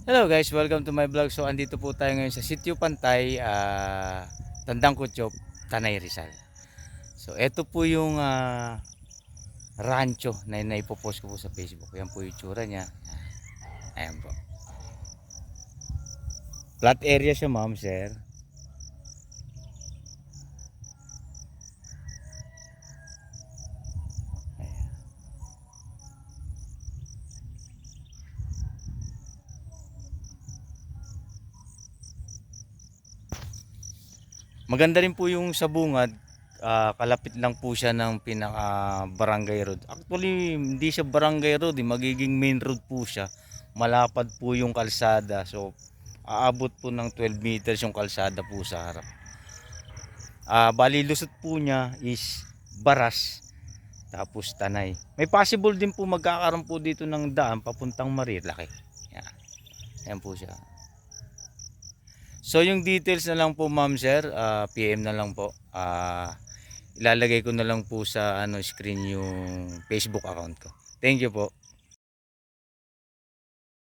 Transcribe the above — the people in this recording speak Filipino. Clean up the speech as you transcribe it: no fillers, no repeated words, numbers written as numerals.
Hello guys, welcome to my vlog. So andito po tayo ngayon sa Sitio Pantay, Tandang Kutyop, Tanay Rizal. So ito po yung rancho na naipopost ko po sa Facebook. Yan po yung tsura niya. Ayan po. Flat area siya ma'am, sir. Ayan. Maganda rin po yung sa bungad. Kalapit lang po siya ng pinaka barangay road. Actually, hindi siya barangay road, magiging main road po siya. Malapad po yung kalsada. So aabot po ng 12 meters yung kalsada po sa harap. Bali lusot po niya is Baras tapos Tanay. May possible din po magkakaroon po dito ng daan papuntang Marilaki. Yan. Yan po siya. So yung details na lang po ma'am sir, PM na lang po. Ilalagay ko na lang po sa screen yung Facebook account ko. Thank you po.